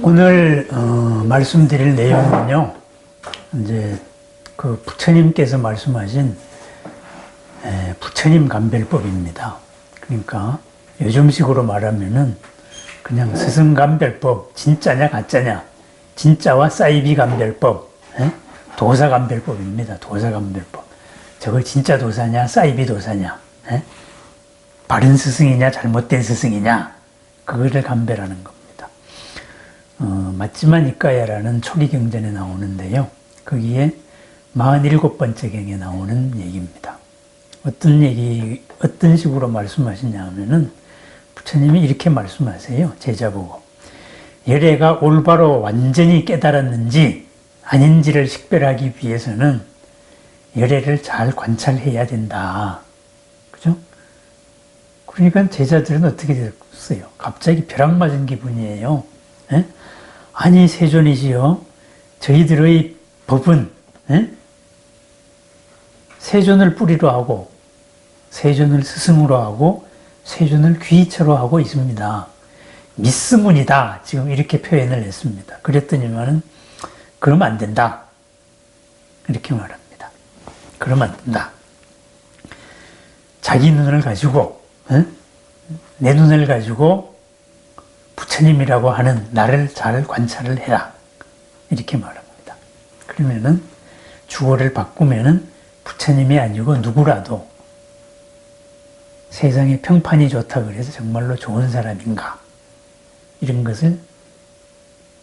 오늘 말씀드릴 내용은요, 이제 그 부처님께서 말씀하신 부처님 감별법입니다. 그러니까 요즘식으로 말하면은 그냥 스승감별법, 진짜냐 가짜냐, 진짜와 사이비 감별법, 도사 감별법입니다. 도사 감별법. 저걸 진짜 도사냐, 사이비 도사냐, 바른 스승이냐, 잘못된 스승이냐, 그거를 감별하는 겁니다. 맞지만 이까야라는 초기 경전에 나오는데요. 거기에 47번째 경에 나오는 얘기입니다. 어떤 식으로 말씀하시냐 하면은, 부처님이 이렇게 말씀하세요. 제자보고. 열애가 올바로 완전히 깨달았는지 아닌지를 식별하기 위해서는 열애를 잘 관찰해야 된다. 그죠? 그러니까 제자들은 어떻게 됐어요? 갑자기 벼락 맞은 기분이에요. 에? 아니, 세존이시여. 저희들의 법은 세존을 뿌리로 하고, 세존을 스승으로 하고, 세존을 귀처로 하고 있습니다. 미스문이다. 지금 이렇게 표현을 했습니다. 그랬더니만은, 그러면 안 된다. 이렇게 말합니다. 그러면 안 된다. 자기 눈을 가지고, 내 눈을 가지고 부처님이라고 하는 나를 잘 관찰을 해라. 이렇게 말합니다. 그러면은 주어를 바꾸면은 부처님이 아니고 누구라도 세상에 평판이 좋다 그래서 정말로 좋은 사람인가, 이런 것을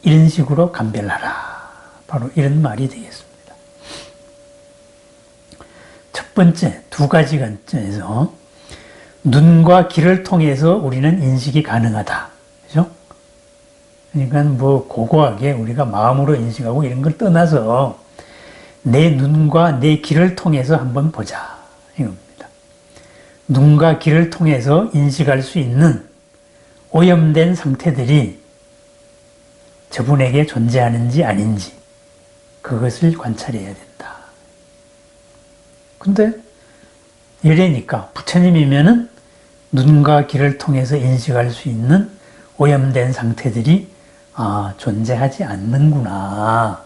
이런 식으로 감별하라. 바로 이런 말이 되겠습니다. 첫 번째, 두 가지 관점에서 눈과 귀를 통해서 우리는 인식이 가능하다. 그죠? 그러니까 뭐 고고하게 우리가 마음으로 인식하고 이런 걸 떠나서 내 눈과 내 귀를 통해서 한번 보자. 이겁니다. 눈과 귀를 통해서 인식할 수 있는 오염된 상태들이 저분에게 존재하는지 아닌지 그것을 관찰해야 된다. 근데 열애니까 부처님이면은 눈과 귀를 통해서 인식할 수 있는 오염된 상태들이 존재하지 않는구나,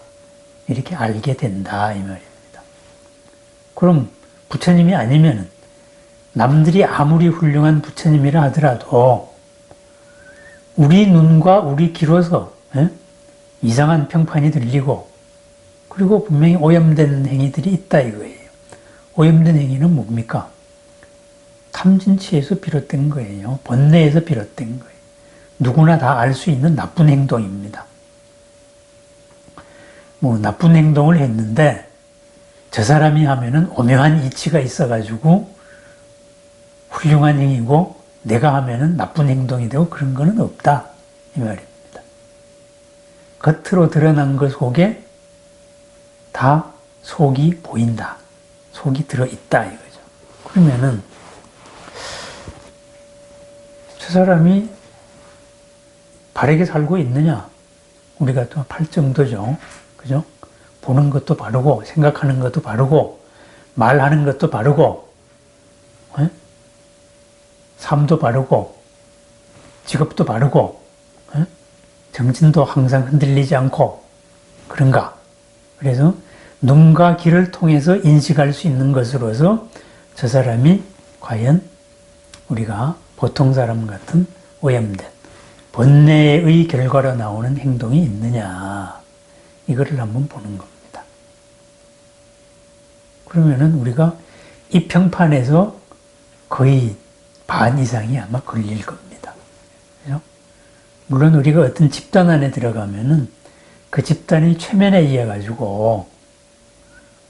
이렇게 알게 된다 이 말입니다. 그럼 부처님이 아니면은 남들이 아무리 훌륭한 부처님이라 하더라도 우리 눈과 우리 귀로서 이상한 평판이 들리고, 그리고 분명히 오염된 행위들이 있다 이거예요. 오염된 행위는 뭡니까? 탐진치에서 비롯된 거예요. 번뇌에서 비롯된 거예요. 누구나 다 알 수 있는 나쁜 행동입니다. 뭐 나쁜 행동을 했는데 저 사람이 하면은 오묘한 이치가 있어가지고 훌륭한 행위고, 내가 하면은 나쁜 행동이 되고, 그런 거는 없다 이 말입니다. 겉으로 드러난 것 속에 다 속이 보인다, 속이 들어있다 이거죠. 그러면은 저 사람이 바르게 살고 있느냐? 우리가 또 팔 정도죠. 그죠? 보는 것도 바르고, 생각하는 것도 바르고, 말하는 것도 바르고, 삶도 바르고, 직업도 바르고, 정신도 항상 흔들리지 않고, 그런가? 그래서 눈과 귀를 통해서 인식할 수 있는 것으로서 저 사람이 과연 우리가 보통 사람 같은 오염된 번뇌의 결과로 나오는 행동이 있느냐, 이거를 한번 보는 겁니다. 그러면은 우리가 이 평판에서 거의 반 이상이 아마 걸릴 겁니다. 그죠? 물론 우리가 어떤 집단 안에 들어가면은 그 집단이 최면에 의해 가지고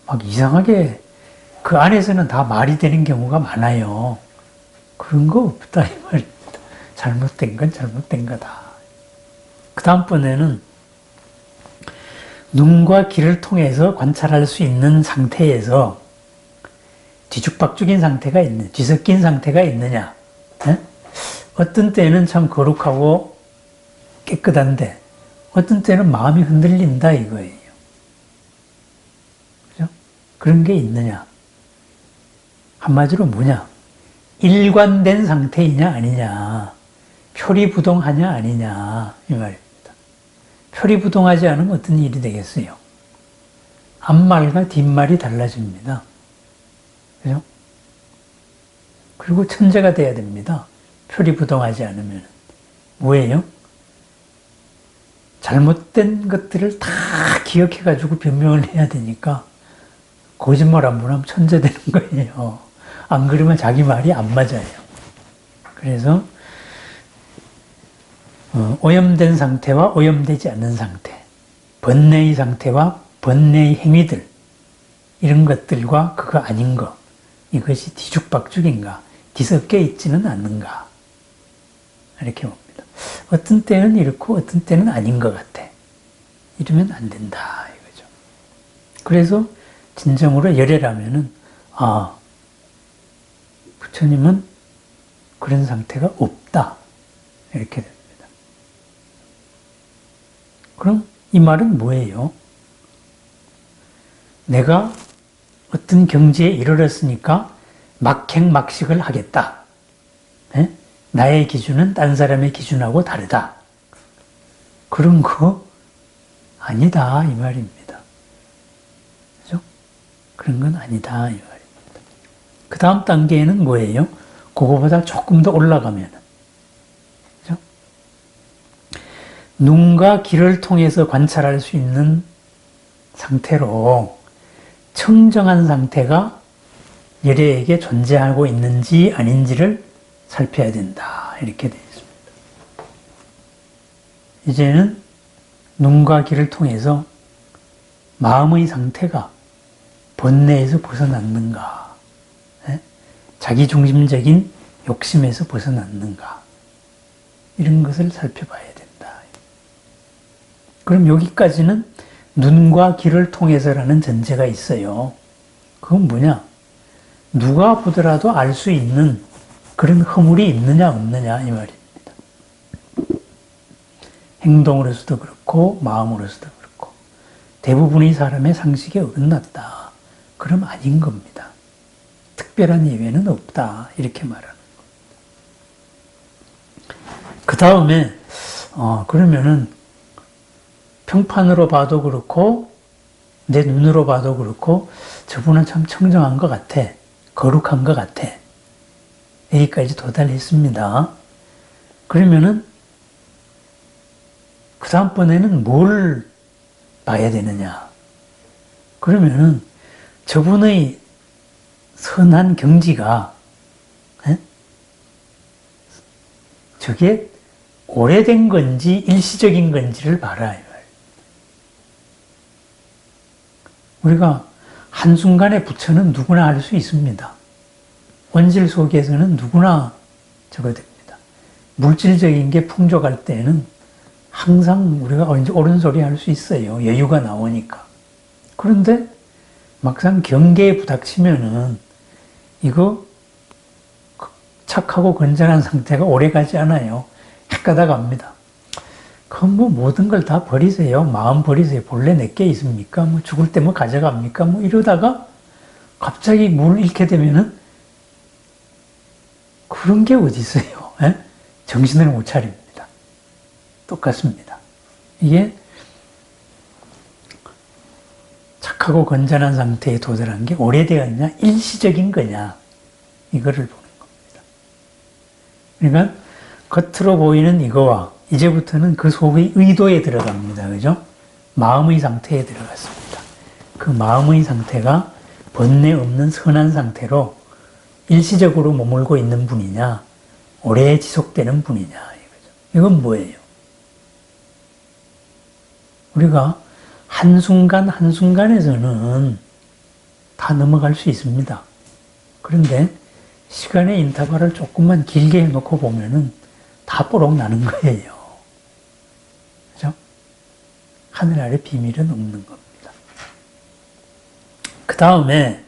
막 이상하게 그 안에서는 다 말이 되는 경우가 많아요. 그런 거 없다 이 말입니다. 잘못된 건 잘못된 거다. 그 다음번에는 눈과 귀를 통해서 관찰할 수 있는 상태에서 뒤죽박죽인 상태가 있느냐, 뒤섞인 상태가 있느냐. 어떤 때는 참 거룩하고 깨끗한데 어떤 때는 마음이 흔들린다 이거예요. 그죠? 그런 게 있느냐. 한마디로 뭐냐? 일관된 상태이냐 아니냐, 표리부동하냐 아니냐 이 말입니다. 표리부동하지 않으면 어떤 일이 되겠어요? 앞말과 뒷말이 달라집니다. 그죠? 그리고 천재가 돼야 됩니다. 표리부동하지 않으면. 뭐예요? 잘못된 것들을 다 기억해가지고 변명을 해야 되니까 거짓말 한 번 하면 천재 되는 거예요. 안 그러면 자기 말이 안 맞아요. 그래서 오염된 상태와 오염되지 않는 상태, 번뇌의 상태와 번뇌의 행위들, 이런 것들과 그거 아닌 거, 이것이 뒤죽박죽인가, 뒤섞여 있지는 않는가, 이렇게 봅니다. 어떤 때는 이렇고 어떤 때는 아닌 것 같아. 이러면 안 된다, 이거죠. 그래서 진정으로 열애라면은, 부처님은 그런 상태가 없다, 이렇게 됩니다. 그럼 이 말은 뭐예요? 내가 어떤 경지에 이르렀으니까 막행막식을 하겠다. 에? 나의 기준은 딴 사람의 기준하고 다르다. 그런 거 아니다, 이 말입니다. 그죠? 그런 건 아니다, 이 말입니다. 그 다음 단계에는 뭐예요? 그거보다 조금 더 올라가면은, 그죠? 눈과 귀를 통해서 관찰할 수 있는 상태로 청정한 상태가 열애에게 존재하고 있는지 아닌지를 살펴야 된다. 이렇게 되어 있습니다. 이제는 눈과 귀를 통해서 마음의 상태가 번뇌에서 벗어났는가, 자기중심적인 욕심에서 벗어났는가, 이런 것을 살펴봐야 된다. 그럼 여기까지는 눈과 귀를 통해서라는 전제가 있어요. 그건 뭐냐? 누가 보더라도 알 수 있는 그런 허물이 있느냐 없느냐, 이 말입니다. 행동으로서도 그렇고 마음으로서도 그렇고 대부분의 사람의 상식에 어긋났다. 그럼 아닌 겁니다. 특별한 예외는 없다, 이렇게 말하는 거. 그 다음에 그러면은 평판으로 봐도 그렇고 내 눈으로 봐도 그렇고 저분은 참 청정한 것 같아, 거룩한 것 같아, 여기까지 도달했습니다. 그러면은 그 다음번에는 뭘 봐야 되느냐? 그러면은 저분의 선한 경지가 저게 오래된 건지 일시적인 건지를 봐라. 우리가 한순간에 부처는 누구나 알 수 있습니다. 원질 속에서는 누구나 저거 됩니다. 물질적인 게 풍족할 때는 항상 우리가 옳은 소리 할 수 있어요. 여유가 나오니까. 그런데 막상 경계에 부닥치면은 이거 착하고 건전한 상태가 오래 가지 않아요. 헷가다 갑니다. 그럼 뭐 모든 걸 다 버리세요. 마음 버리세요. 본래 내게 있습니까? 뭐 죽을 때 뭐 가져갑니까? 뭐 이러다가 갑자기 물 잃게 되면은 그런 게 어디 있어요? 에? 정신을 못 차립니다. 똑같습니다. 이게 착하고 건전한 상태에 도달한 게 오래되었냐, 일시적인 거냐, 이거를 보는 겁니다. 그러니까 겉으로 보이는 이거와 이제부터는 그 속의 의도에 들어갑니다. 그죠? 마음의 상태에 들어갔습니다. 그 마음의 상태가 번뇌 없는 선한 상태로 일시적으로 머물고 있는 분이냐, 오래 지속되는 분이냐, 이거죠. 이건 뭐예요? 우리가 한순간 한순간에서는 다 넘어갈 수 있습니다. 그런데 시간의 인터벌을 조금만 길게 해놓고 보면은 다 뽀록 나는 거예요. 그죠? 하늘 아래 비밀은 없는 겁니다. 그 다음에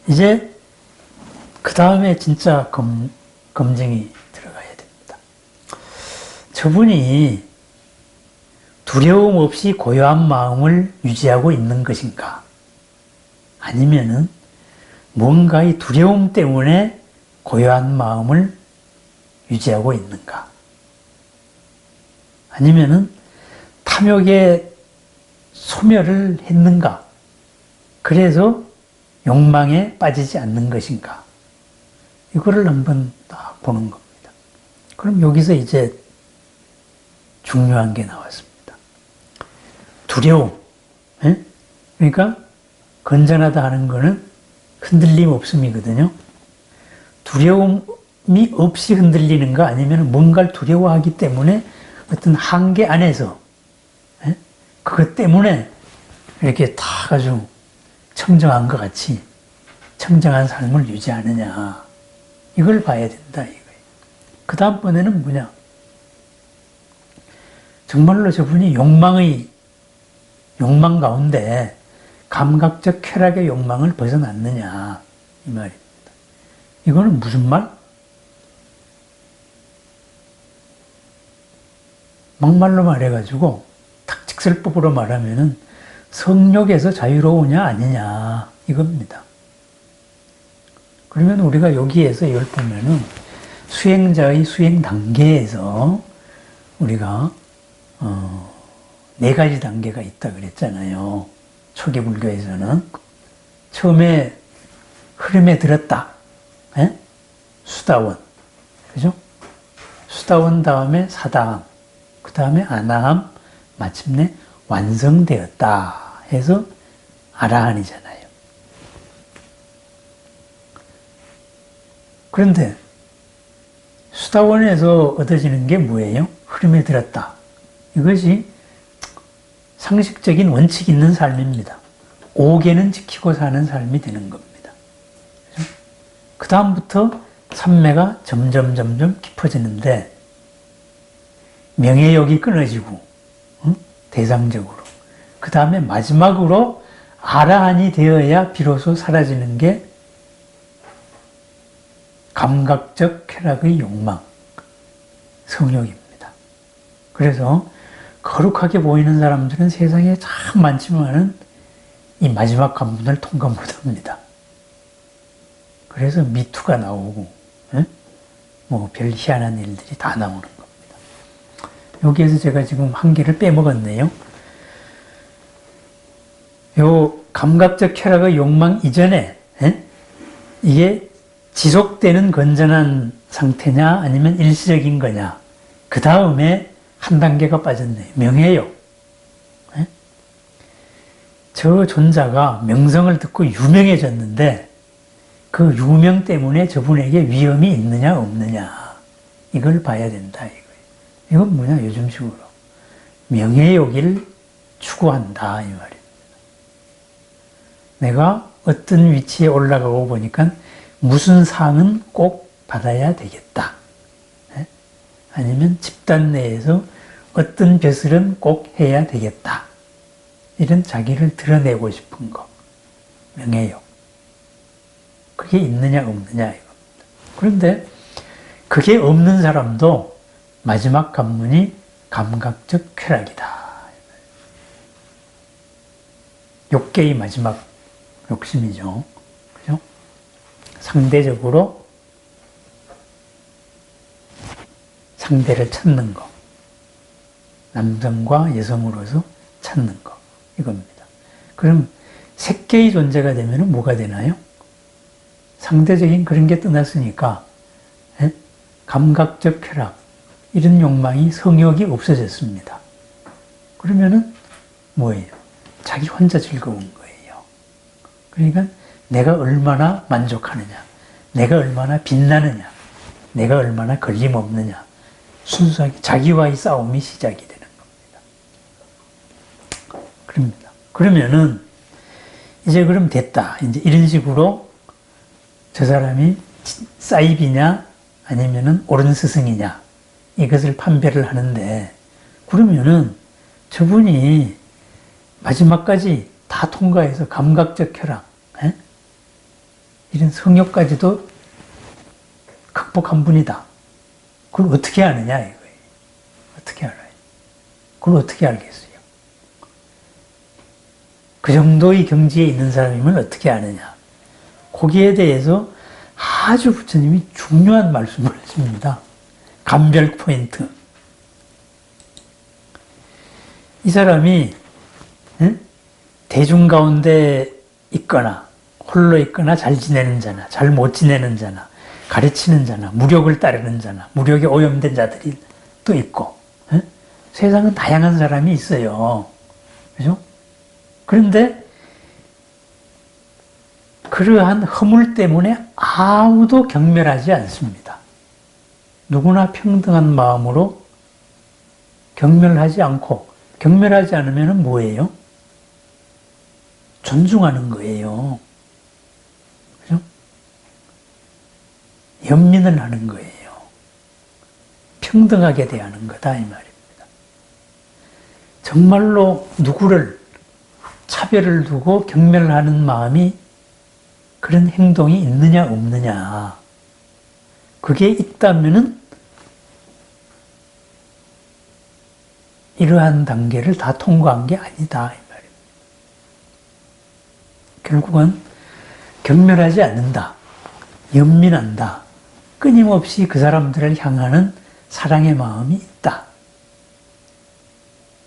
이제 그 다음에 진짜 검증이 들어가야 됩니다. 저분이 두려움 없이 고요한 마음을 유지하고 있는 것인가? 아니면은 뭔가의 두려움 때문에 고요한 마음을 유지하고 있는가? 아니면은 탐욕에 소멸을 했는가? 그래서 욕망에 빠지지 않는 것인가? 이거를 한번 딱 보는 겁니다. 그럼 여기서 이제 중요한 게 나왔습니다. 두려움. 예? 그러니까 건전하다 하는 거는 흔들림 없음이거든요. 두려움이 없이 흔들리는가 아니면 뭔가를 두려워하기 때문에 어떤 한계 안에서 예? 그것 때문에 이렇게 다 아주 청정한 것 같이 청정한 삶을 유지하느냐 이걸 봐야 된다 이거예요. 그 다음번에는 뭐냐? 정말로 저분이 욕망 가운데 감각적 쾌락의 욕망을 벗어났느냐 이 말입니다. 이거는 무슨 말? 막말로 말해가지고 탁직설법으로 말하면은 성욕에서 자유로우냐 아니냐 이겁니다. 그러면 우리가 여기에서 이걸 보면은 수행자의 수행 단계에서 우리가 4가지 단계가 있다 그랬잖아요. 초기 불교에서는 처음에 흐름에 들었다. 에? 수다원, 그죠? 수다원 다음에 사다함, 그 다음에 아나함, 마침내 완성되었다 해서 아라한이잖아요. 그런데 수다원에서 얻어지는 게 뭐예요? 흐름에 들었다. 이것이 상식적인 원칙 있는 삶입니다. 5개는 지키고 사는 삶이 되는 겁니다. 그 다음부터 삼매가 점점 깊어지는데 명예욕이 끊어지고 대상적으로 그 다음에 마지막으로 아라한이 되어야 비로소 사라지는 게 감각적 쾌락의 욕망, 성욕입니다. 그래서 거룩하게 보이는 사람들은 세상에 참 많지만은 이 마지막 관문을 통과 못합니다. 그래서 미투가 나오고 뭐 별 희한한 일들이 다 나오는 겁니다. 여기에서 제가 지금 한 개를 빼먹었네요. 요 감각적 쾌락의 욕망 이전에 이게 지속되는 건전한 상태냐 아니면 일시적인 거냐 그 다음에 한 단계가 빠졌네요. 명예욕. 저 존자가 명성을 듣고 유명해졌는데 그 유명 때문에 저분에게 위험이 있느냐 없느냐 이걸 봐야 된다 이거예요. 이건 뭐냐 요즘식으로 명예욕을 추구한다 이 말입니다. 내가 어떤 위치에 올라가고 보니까 무슨 상은 꼭 받아야 되겠다. 아니면 집단 내에서 어떤 벼슬은 꼭 해야 되겠다. 이런 자기를 드러내고 싶은 거. 명예욕. 그게 있느냐 없느냐 이겁니다. 그런데 그게 없는 사람도 마지막 관문이 감각적 쾌락이다. 욕계의 마지막 욕심이죠. 그죠? 상대적으로 상대를 찾는 거. 남성과 여성으로서 찾는 거. 이겁니다. 그럼 색계의 존재가 되면 뭐가 되나요? 상대적인 그런 게 떠났으니까 감각적 쾌락 이런 욕망이 성욕이 없어졌습니다. 그러면은 뭐예요? 자기 혼자 즐거운 거예요. 그러니까 내가 얼마나 만족하느냐, 내가 얼마나 빛나느냐, 내가 얼마나 걸림없느냐, 순수하게 자기와의 싸움이 시작이 되는 겁니다. 그럽니다. 그러면은 이제 그럼 됐다. 이제 이런 식으로 저 사람이 사입이냐 아니면은 옳은 스승이냐 이것을 판별을 하는데 그러면은 저분이 마지막까지 다 통과해서 감각적 쾌락 이런 성욕까지도 극복한 분이다. 그걸 어떻게 아느냐 이거예요. 어떻게 알아요? 그걸 어떻게 알겠어요? 그 정도의 경지에 있는 사람이면 어떻게 아느냐? 거기에 대해서 아주 부처님이 중요한 말씀을 하십니다. 감별 포인트. 이 사람이 대중 가운데 있거나 홀로 있거나 잘 지내는 자나 잘 못 지내는 자나 가르치는 자나 무력을 따르는 자나 무력에 오염된 자들이 또 있고 세상은 다양한 사람이 있어요. 그죠? 그런데 그러한 허물 때문에 아무도 경멸하지 않습니다. 누구나 평등한 마음으로 경멸하지 않고 경멸하지 않으면 뭐예요? 존중하는 거예요. 그죠? 연민을 하는 거예요. 평등하게 대하는 거다 이 말입니다. 정말로 누구를 차별을 두고 경멸하는 마음이 그런 행동이 있느냐 없느냐 그게 있다면은 이러한 단계를 다 통과한 게 아니다 이 말입니다. 결국은 경멸하지 않는다, 연민한다, 끊임없이 그 사람들을 향하는 사랑의 마음이 있다.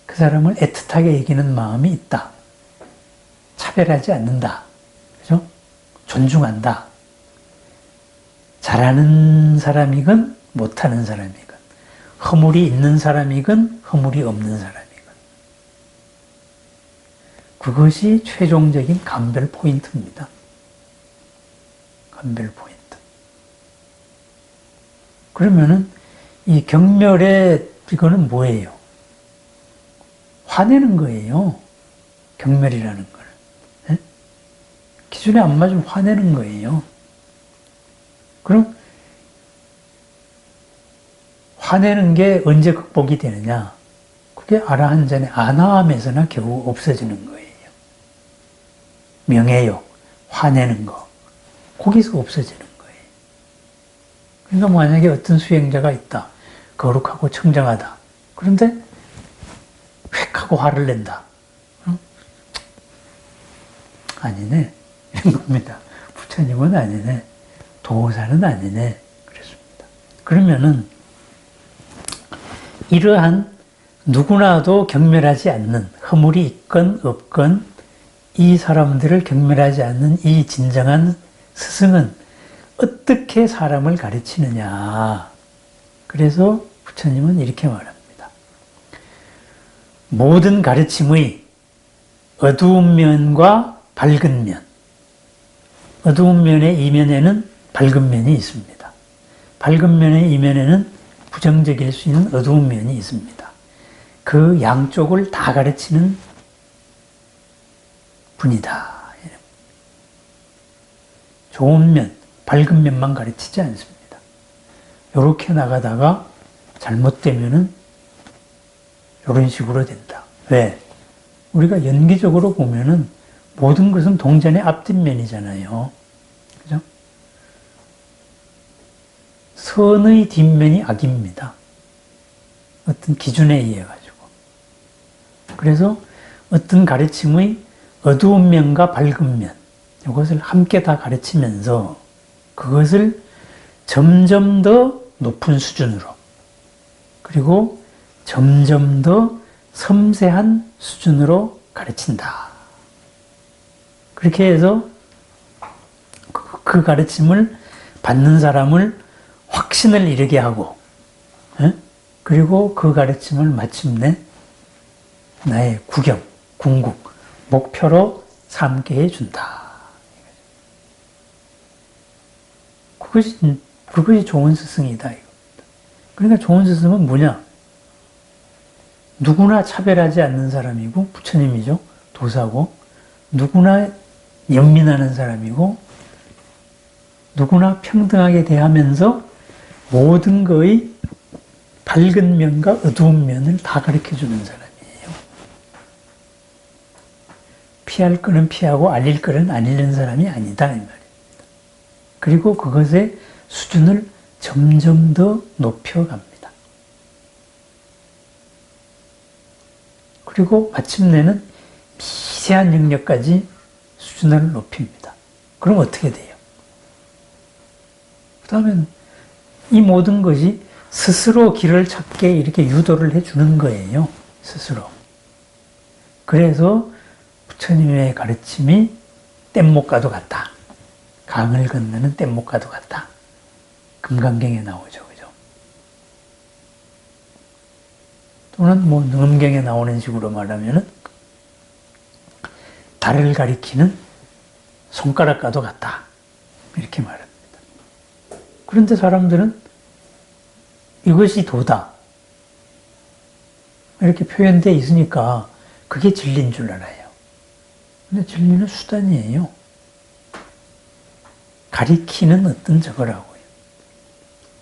그 사람을 애틋하게 여기는 마음이 있다. 차별하지 않는다. 그죠? 존중한다. 잘하는 사람이건 못하는 사람이건 허물이 있는 사람이건 허물이 없는 사람이건 그것이 최종적인 감별 포인트입니다. 감별 포인트. 그러면은 이 경멸의 이거는 뭐예요? 화내는 거예요. 경멸이라는 걸. 네? 기준에 안 맞으면 화내는 거예요. 그럼 화내는 게 언제 극복이 되느냐? 그게 아라한잔의 안화함에서나 겨우 없어지는 거예요. 명예욕, 화내는 거, 거기서 없어지는 거예요. 그러니까 만약에 어떤 수행자가 있다. 거룩하고 청정하다. 그런데 획 하고 화를 낸다. 아니네. 이런 겁니다. 부처님은 아니네. 도사는 아니네. 그랬습니다. 그러면은 이러한 누구나도 경멸하지 않는 허물이 있건 없건 이 사람들을 경멸하지 않는 이 진정한 스승은 어떻게 사람을 가르치느냐. 그래서 부처님은 이렇게 말합니다. 모든 가르침의 어두운 면과 밝은 면. 어두운 면의 이면에는 밝은 면이 있습니다. 밝은 면의 이면에는 부정적일 수 있는 어두운 면이 있습니다. 그 양쪽을 다 가르치는 분이다. 좋은 면, 밝은 면만 가르치지 않습니다. 이렇게 나가다가 잘못되면은 이런 식으로 된다. 왜? 우리가 연기적으로 보면은 모든 것은 동전의 앞뒷면이잖아요. 그죠? 선의 뒷면이 악입니다. 어떤 기준에 의해 가지고. 그래서 어떤 가르침의 어두운 면과 밝은 면, 이것을 함께 다 가르치면서 그것을 점점 더 높은 수준으로 그리고 점점 더 섬세한 수준으로 가르친다. 그렇게 해서 그 가르침을 받는 사람을 확신을 이르게 하고 그리고 그 가르침을 마침내 나의 구경, 궁극, 목표로 삼게 해준다. 그것이 좋은 스승이다. 그러니까 좋은 스승은 뭐냐? 누구나 차별하지 않는 사람이고 부처님이죠. 도사고 누구나 연민하는 사람이고 누구나 평등하게 대하면서 모든 것의 밝은 면과 어두운 면을 다 가르쳐주는 사람이에요. 피할 거는 피하고 알릴 거는 알리는 사람이 아니다 이 말입니다. 그리고 그것의 수준을 점점 더 높여갑니다. 그리고 마침내는 미세한 영역까지 수준을 높입니다. 그럼 어떻게 돼요? 그 다음엔 이 모든 것이 스스로 길을 찾게 이렇게 유도를 해주는 거예요. 스스로. 그래서 부처님의 가르침이 뗏목과도 같다. 강을 건너는 뗏목과도 같다. 금강경에 나오죠. 그죠? 또는 뭐 능엄경에 나오는 식으로 말하면은 달을 가리키는 손가락과도 같다. 이렇게 말합니다. 그런데 사람들은 이것이 도다. 이렇게 표현되어 있으니까 그게 진리인 줄 알아요. 근데 진리는 수단이에요. 가리키는 어떤 저거라고요.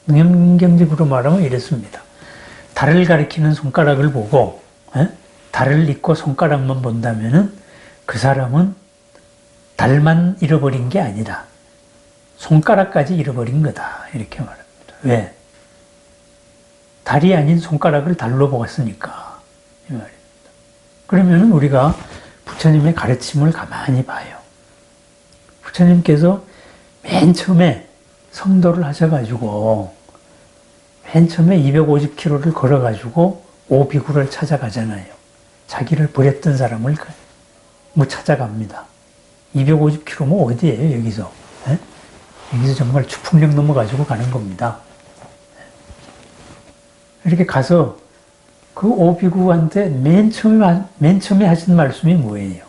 능엄경적으로 말하면 이랬습니다. 달을 가리키는 손가락을 보고 달을 잊고 손가락만 본다면은 그 사람은 달만 잃어버린 게 아니다. 손가락까지 잃어버린 거다. 이렇게 말합니다. 왜? 달이 아닌 손가락을 달로 보았으니까. 이 말입니다. 그러면 우리가 부처님의 가르침을 가만히 봐요. 부처님께서 맨 처음에 성도를 하셔가지고 맨 처음에 250km를 걸어가지고 오비구를 찾아가잖아요. 자기를 버렸던 사람을 뭐 찾아갑니다. 250km면 어디예요, 여기서? 에? 여기서 정말 추풍령 넘어가지고 가는 겁니다. 이렇게 가서 그 오비구한테 맨 처음에 하신 말씀이 뭐예요?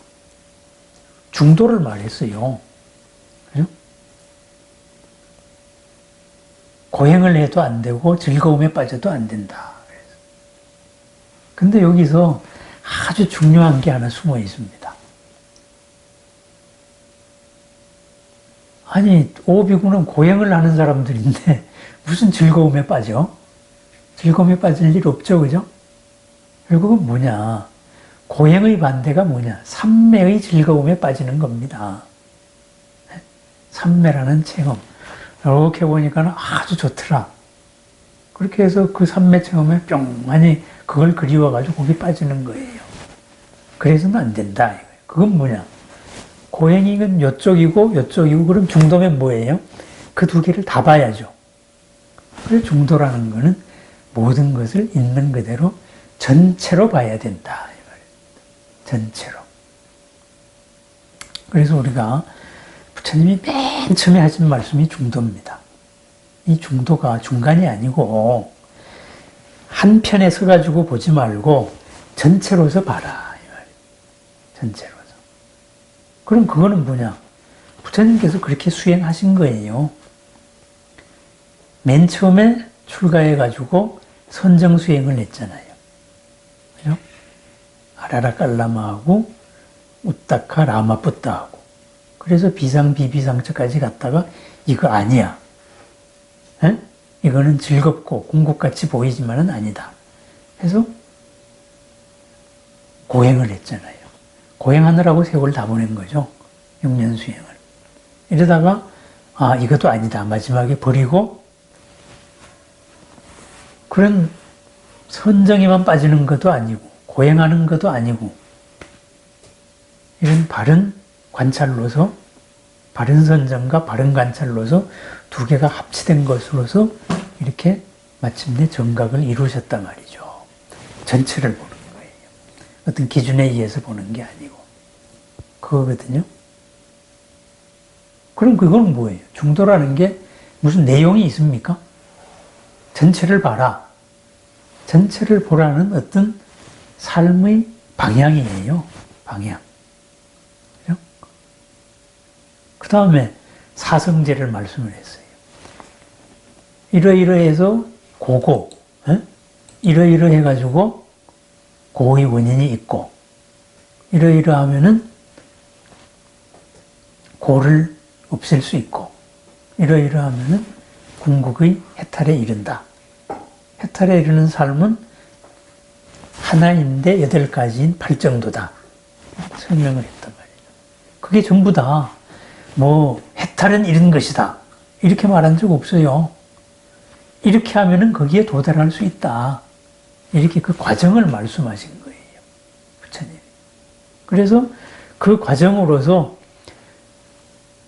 중도를 말했어요. 그죠? 고행을 해도 안 되고 즐거움에 빠져도 안 된다. 근데 여기서 아주 중요한 게 하나 숨어 있습니다. 아니, 오비구는 고행을 하는 사람들인데 무슨 즐거움에 빠져? 즐거움에 빠질 일 없죠, 그죠? 결국은 뭐냐? 고행의 반대가 뭐냐? 삼매의 즐거움에 빠지는 겁니다. 삼매라는 체험. 이렇게 보니까 아주 좋더라. 그렇게 해서 그 삼매 체험에 뿅하니 그걸 그리워가지고 거기 빠지는 거예요. 그래서는 안 된다. 그건 뭐냐? 고행이건 이쪽이고 그럼 중도면 뭐예요? 그 두 개를 다 봐야죠. 그래서 중도라는 거는 모든 것을 있는 그대로 전체로 봐야 된다. 이 말입니다. 전체로. 그래서 우리가 부처님이 맨 처음에 하신 말씀이 중도입니다. 이 중도가 중간이 아니고 한 편에 서가지고 보지 말고 전체로서 봐라. 이 말입니다. 전체로서. 그럼 그거는 뭐냐? 부처님께서 그렇게 수행하신 거예요. 맨 처음에 출가해가지고 선정 수행을 했잖아요. 그죠? 아라라 깔라마하고 우따카 라마뿌따하고. 그래서 비상 비비상처까지 갔다가 이거 아니야. 에? 이거는 즐겁고 궁극같이 보이지만은 아니다. 해서 고행을 했잖아요. 고행하느라고 세월 다 보낸 거죠. 6년 수행을. 이러다가 이것도 아니다. 마지막에 버리고 그런 선정에만 빠지는 것도 아니고 고행하는 것도 아니고 이런 바른 관찰로서 바른 선정과 바른 관찰로서 두 개가 합치된 것으로서 이렇게 마침내 정각을 이루셨단 말이죠. 전체를 보는 거예요. 어떤 기준에 의해서 보는 게 아니고 그거거든요. 그럼 그건 뭐예요? 중도라는 게 무슨 내용이 있습니까? 전체를 봐라. 전체를 보라는 어떤 삶의 방향이에요. 방향. 그죠? 그 다음에 사성제를 말씀을 했어요. 이러이러해서 고고, 이러이러해가지고 고의 원인이 있고, 이러이러하면은 고를 없앨 수 있고, 이러이러하면은 궁극의 해탈에 이른다. 해탈에 이르는 삶은 하나인데 8가지인 8정도다. 설명을 했단 말이에요. 그게 전부 다 뭐 해탈은 이런 것이다. 이렇게 말한 적 없어요. 이렇게 하면은 거기에 도달할 수 있다. 이렇게 그 과정을 말씀하신 거예요. 부처님이. 그래서 그 과정으로서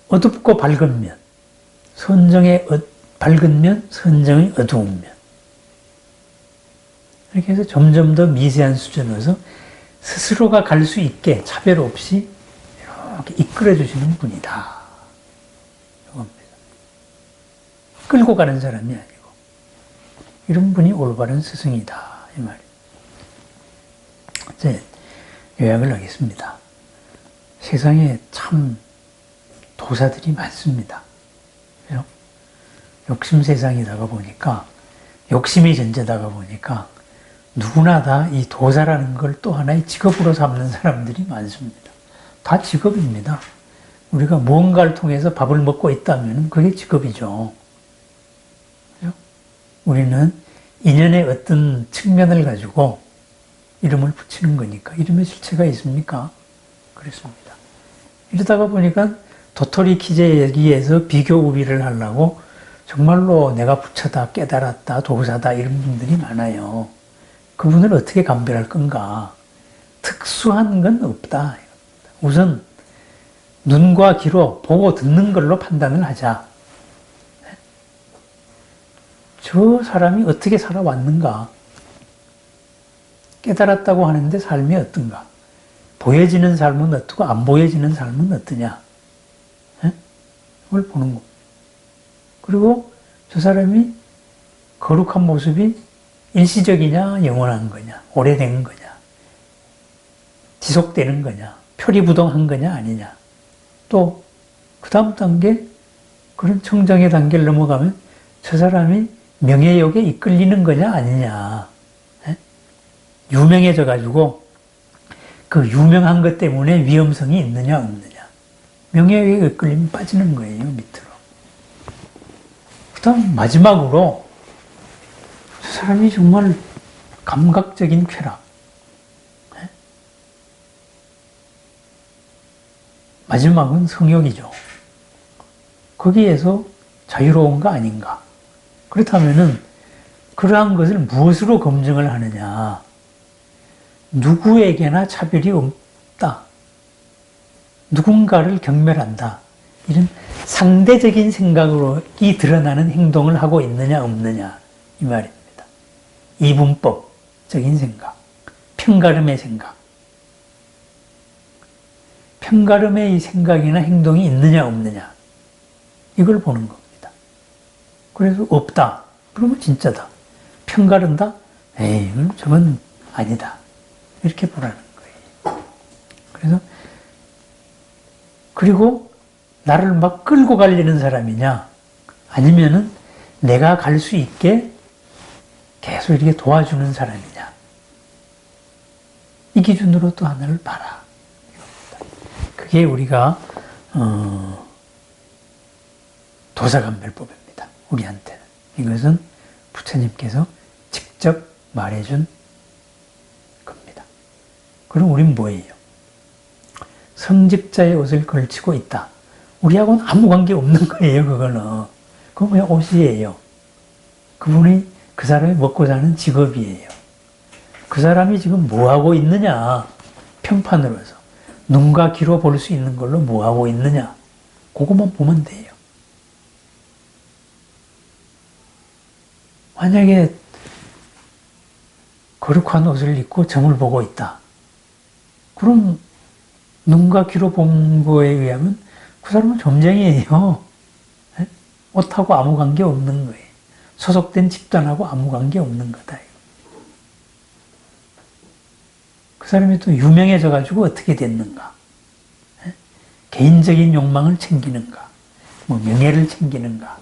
어둡고 밝은 면, 선정의 밝은 면, 선정의 어두운 면. 이렇게 해서 점점 더 미세한 수준에서 스스로가 갈 수 있게 차별 없이 이렇게 이끌어 주시는 분이다. 이겁니다. 끌고 가는 사람이 아니고 이런 분이 올바른 스승이다. 이 말이에요. 이제 요약을 하겠습니다. 세상에 참 도사들이 많습니다. 그죠? 욕심 세상이다가 보니까 욕심이 전제다가 보니까 누구나 다 이 도사라는 걸 또 하나의 직업으로 삼는 사람들이 많습니다. 다 직업입니다. 우리가 무언가를 통해서 밥을 먹고 있다면 그게 직업이죠. 그죠? 우리는 인연의 어떤 측면을 가지고 이름을 붙이는 거니까 이름의 실체가 있습니까? 그렇습니다. 이러다가 보니까 도토리 키제 얘기에서 비교 우비를 하려고 정말로 내가 부처다, 깨달았다, 도사다 이런 분들이 많아요. 그분을 어떻게 감별할 건가? 특수한 건 없다. 우선 눈과 귀로 보고 듣는 걸로 판단을 하자. 저 사람이 어떻게 살아왔는가? 깨달았다고 하는데 삶이 어떤가? 보여지는 삶은 어떻고 안 보여지는 삶은 어떠냐? 그걸 보는 거. 그리고 저 사람이 거룩한 모습이 일시적이냐, 영원한 거냐, 오래된 거냐, 지속되는 거냐, 표리부동한 거냐, 아니냐. 또, 그 다음 단계, 그런 청정의 단계를 넘어가면 저 사람이 명예욕에 이끌리는 거냐, 아니냐. 유명해져가지고 그 유명한 것 때문에 위험성이 있느냐, 없느냐. 명예욕에 이끌리면 빠지는 거예요, 밑으로. 그 다음 마지막으로 저 사람이 정말 감각적인 쾌락. 마지막은 성욕이죠. 거기에서 자유로운 거 아닌가. 그렇다면은 그러한 것을 무엇으로 검증을 하느냐. 누구에게나 차별이 없다. 누군가를 경멸한다. 이런 상대적인 생각으로 이 드러나는 행동을 하고 있느냐 없느냐 이 말입니다. 이분법적인 생각, 편가름의 생각. 편가름의 생각이나 행동이 있느냐 없느냐 이걸 보는 겁니다. 그래서 없다. 그러면 진짜다. 편가른다? 에이, 저건 아니다. 이렇게 보라는 거예요. 그래서 그리고 나를 막 끌고 가려는 사람이냐 아니면은 내가 갈 수 있게 계속 이렇게 도와주는 사람이냐 이 기준으로 또 하나를 봐라. 그게 우리가 도사감별법입니다. 우리한테는. 이것은 부처님께서 직접 말해준 겁니다. 그럼 우린 뭐예요? 성직자의 옷을 걸치고 있다. 우리하고는 아무 관계 없는 거예요. 그거는. 그건 그냥 옷이에요. 그분이 그 사람이 먹고 사는 직업이에요. 그 사람이 지금 뭐하고 있느냐. 평판으로서. 눈과 귀로 볼 수 있는 걸로 뭐하고 있느냐. 그것만 보면 돼요. 만약에 거룩한 옷을 입고 점을 보고 있다. 그럼 눈과 귀로 본 거에 의하면 그 사람은 점쟁이에요. 옷하고 아무 관계 없는 거예요. 소속된 집단하고 아무 관계 없는 거다. 그 사람이 또 유명해져가지고 어떻게 됐는가? 개인적인 욕망을 챙기는가? 뭐 명예를 챙기는가?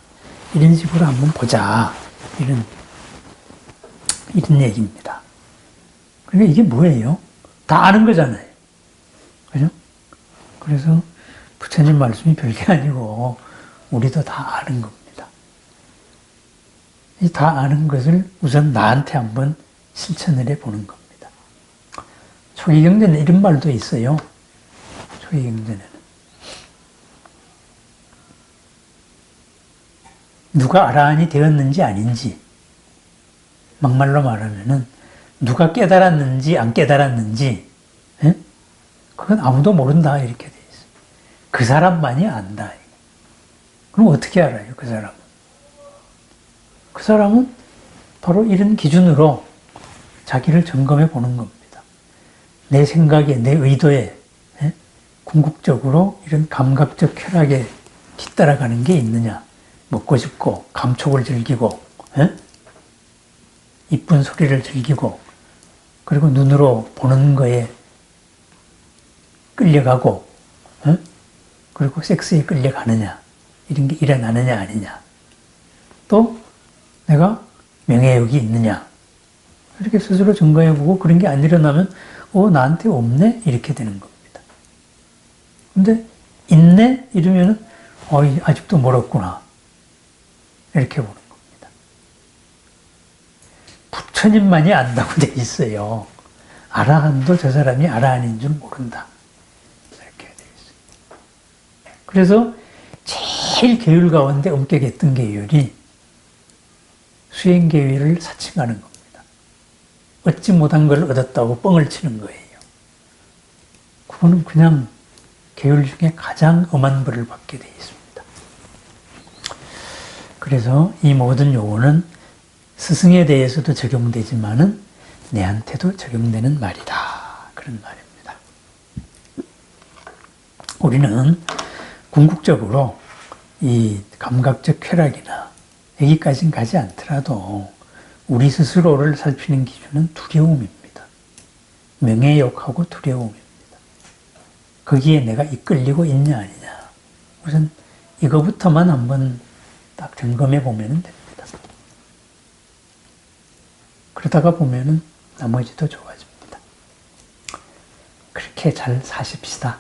이런 식으로 한번 보자. 이런 얘기입니다. 그러니까 이게 뭐예요? 다 아는 거잖아요. 그죠? 그래서 부처님 말씀이 별게 아니고 우리도 다 아는 겁니다. 이 다 아는 것을 우선 나한테 한번 실천을 해보는 겁니다. 초기경전에 이런 말도 있어요. 초기경전에는. 누가 아라한이 되었는지 아닌지 막말로 말하면은 누가 깨달았는지 안 깨달았는지 그건 아무도 모른다 이렇게 돼 있어요. 그 사람만이 안다. 그럼 어떻게 알아요? 그 사람은? 그 사람은 바로 이런 기준으로 자기를 점검해 보는 겁니다. 내 생각에, 내 의도에 예? 궁극적으로 이런 감각적 쾌락에 뒤따라가는 게 있느냐. 먹고 싶고 감촉을 즐기고 예? 이쁜 소리를 즐기고 그리고 눈으로 보는 거에 끌려가고 예? 그리고 섹스에 끌려가느냐. 이런 게 일어나느냐 아니냐. 또 내가 명예욕이 있느냐. 이렇게 스스로 점검해보고 그런 게 안 일어나면 나한테 없네? 이렇게 되는 겁니다. 근데 있네? 이러면은 아직도 멀었구나. 이렇게 보는 겁니다. 부처님만이 안다고 돼 있어요. 아라한도 저 사람이 아라한인 줄 모른다. 이렇게 돼 있어요. 그래서 제일 계율 가운데 엄격했던 계율이 수행계율을 사칭하는 겁니다. 얻지 못한 걸 얻었다고 뻥을 치는 거예요. 그거는 그냥 계율 중에 가장 엄한 벌을 받게 되어 있습니다. 그래서 이 모든 요구는 스승에 대해서도 적용되지만은 내한테도 적용되는 말이다. 그런 말입니다. 우리는 궁극적으로 이 감각적 쾌락이나 여기까지는 가지 않더라도 우리 스스로를 살피는 기준은 두려움입니다. 명예욕하고 두려움입니다. 거기에 내가 이끌리고 있냐 아니냐. 우선 이거부터만 한번 딱 점검해 보면 됩니다. 그러다가 보면은 나머지도 좋아집니다. 그렇게 잘 사십시다.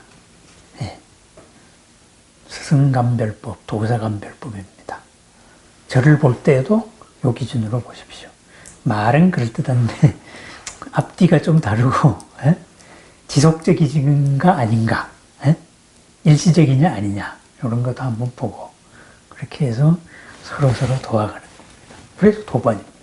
네. 스승감별법, 도사감별법입니다. 저를 볼 때에도 요 기준으로 보십시오. 말은 그럴듯한데 앞뒤가 좀 다르고 에? 지속적인가 아닌가 에? 일시적이냐 아니냐 이런 것도 한번 보고 그렇게 해서 서로 도와가는 겁니다. 그래서 도반입니다.